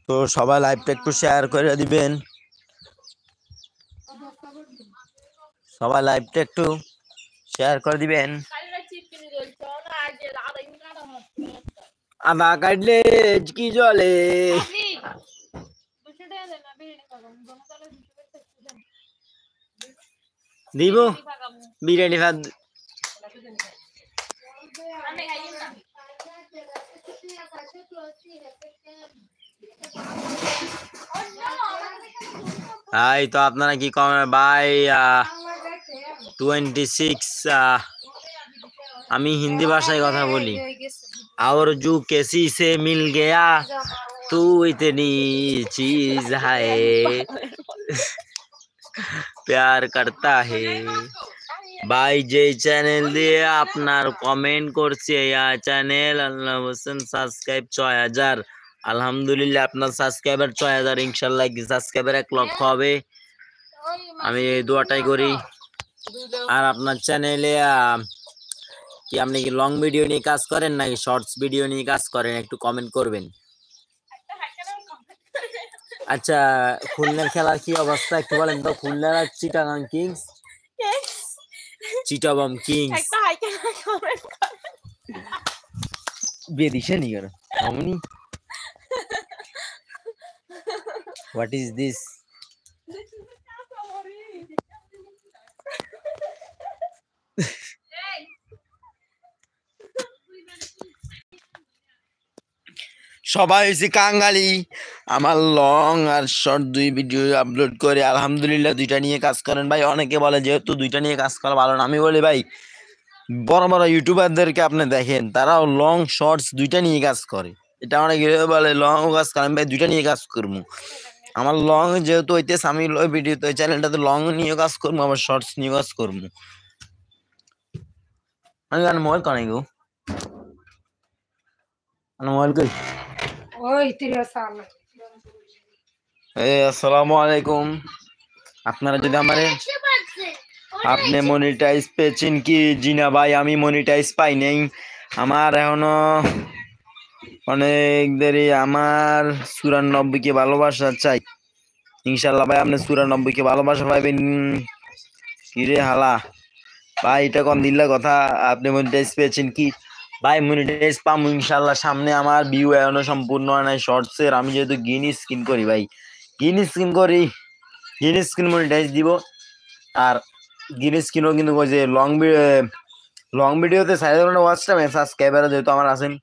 তো সবাই লাইভটা একটু শেয়ার করে দিবেন, সবাই লাইভটা একটু শেয়ার করে দিবেন। আদা কাটলে কি জলে দিব বিরিয়ানি ভাত। ভাই তো আপনারা কি কমেন ভাই? 26 আমি হিন্দি ভাষায় কথা বলি। और जो कैसी से मिल गया तू इतनी चीज है प्यार करता है ভাই। যে চ্যানেল দিয়ে আপনার কমেন্ট করছে চ্যানেল আল্লাহ হোসেন সাবস্ক্রাইব 6000। আলহামদুলিল্লাহ আপনার সাবস্ক্রাইবার 6000, ইনশাল্লাহ সাবস্ক্রাইবার 1 লক্ষ হবে। আমি এই দোয়াটাই করি। আর আপনার চ্যানেলে কি আপনি কি লং ভিডিও নিয়ে কাজ করেন নাকি শর্টস ভিডিও নিয়ে কাজ করেন? একটু কমেন্ট করবেন। আচ্ছা, খুলনার খেলার কি অবস্থা একটু বলেন তো? খুলনার আর চিটাগাং কিংস, চিটাগং কিংস বেদিশে নি কেন আমনি? What is this? সবাই হয়েছে কাঙ্গালি। আমার লং আর শর্ট দুই ভিডিও আপলোড করে আলহামদুলিল্লাহ দুইটা নিয়ে কাজ করেন ভাই। অনেকে বলে যেহেতু দুইটা নিয়ে কাজ করা ভালো না, আমি বলি ভাই বড় বড় ইউটিউবারদেরকে আপনি দেখেন, তারাও লং শর্টস দুইটা নিয়ে কাজ করে। এটা অনেকে বলে লং কাজ করেন ভাই, দুইটা নিয়ে কাজ করবো। আমার লং যেহেতু হইতেছে, আমি ভিডিও তো চ্যানেলটাতে লং নিয়ে কাজ করবো, আবার শর্টস নিয়ে কাজ করবো। আমি গান মোবাইল কানাই গো, মোবাইল কই? আসসালামু আলাইকুম। আপনারা যদি আমার আপনি মনিটাইজ পেয়েছেন কি? জি না ভাই, আমি মনিটাইজ পাই নাই। আমার এখনো অনেক দেরি। আমার 94কে ভালোবাসা চাই। ইনশাল্লাহ ভাই আপনি 94কে ভালোবাসা পাইবেন। কিরে হালা ভাই, এটা কোন দিল্লা কথা? আপনি মনিটাইজ পেয়েছেন কি? ভাই মনিটাইজ পাম ইনশাল্লাহ সামনে। আমার ভিউ এখনো সম্পূর্ণ হয় নাই শর্টসের। আমি যেহেতু গিনি স্কিন করি ভাই, গিনি স্কিন করি, গিনি স্কিন মনিটাইজ দিব। আর গিনি স্কিনও কিন্তু ওই যে লং ভিডিওতে সাইড ওয়াচ টাইম সাবস্ক্রাইবার যেহেতু আমার আছেন,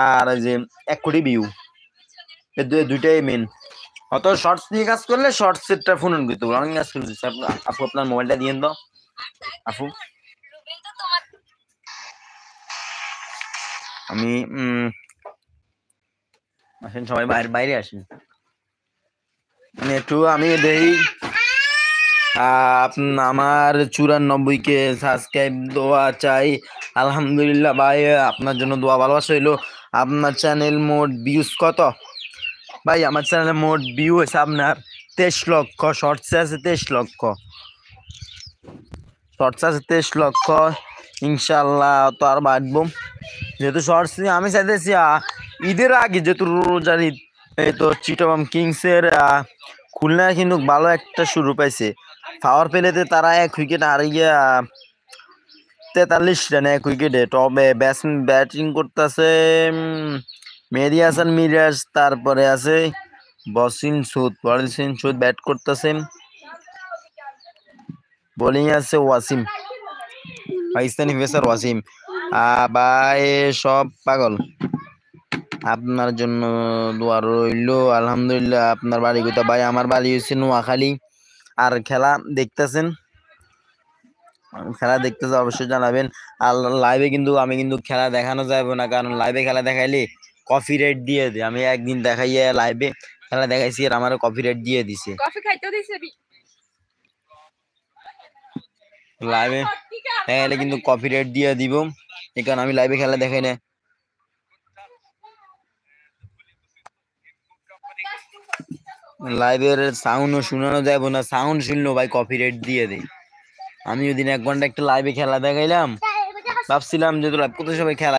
আর যে 1 কোটি ভিউ, এই দুইটাই মেন। অত শর্টস নিয়ে কাজ করলে শর্টস এরটা ফোন অন করতে লং কাজ করতে। আপু আপনার মোবাইলটা দিয়ে দাও আপু। আমি আসেন সবাই বাইরে বাইরে আসেন একটু। আমি দেখি আমার 94কে সাবস্ক্রাইব দেওয়া চাই। আলহামদুলিল্লাহ ভাই, আপনার জন্য দোয়া ভালোবাসা হইলো। আপনার চ্যানেল মোট ভিউজ কত ভাই? আমার চ্যানেলে মোট ভিউ হয়েছে আপনার 23 লক্ষ, শর্টসে আছে 23 লক্ষ, শর্টস আছে 23 লক্ষ। ইনশাল্লাহ তো আর বাড়বো, যেহেতু শর্টস আমি চাইতেছি ঈদের আগে, যেহেতু রোজার ঈদ, এই তো চিটাগং কিংসের খুলনা কিন্তু ভালো একটা শুরু পাইছে। পাওয়ার প্লেতে তারা 1 উইকেট হারিয়ে 43 রানে 1 উইকেটে টপে ব্যাটিং করতেছে মেহেদী হাসান মিরাজ, তারপরে আছে বসিন সুদ ব্যাট করতেছে, বোলিং আছে ওয়াসিম, পাকিস্তানি পেসার ওয়াসিম। ভাই সব পাগল, আপনার জন্য দোয়া রইল। আলহামদুলিল্লাহ। আপনার বাড়ি কোথায় ভাই? আমার বাড়ি হচ্ছে নোয়াখালী। আর খেলা দেখতেছেন, খেলা দেখতেছে অবশ্যই জানাবেন। আর লাইভে কিন্তু আমি কিন্তু খেলা দেখানো যাবে না, কারণ লাইভে খেলা দেখাইলে কপি রেট দিয়ে দেয়। আমি একদিন দেখাইয়া লাইভে খেলা দেখাইছি আর আমার কপি রেট দিয়ে দিছে। লাইভে দেখাইলে কিন্তু কপি রেট দিয়ে দিব, এই কারণে আমি লাইভে খেলা দেখাই না। লাইভের সাউন্ডও শোনানো যাবে না, সাউন্ড শুনলো ভাই কপি রেট দিয়ে দেয়। আমি ওই দিন 1 ঘন্টা একটা লাইভে খেলা দেখাইলাম, ভাবছিলাম যে লাইভ কত সবাই খেলা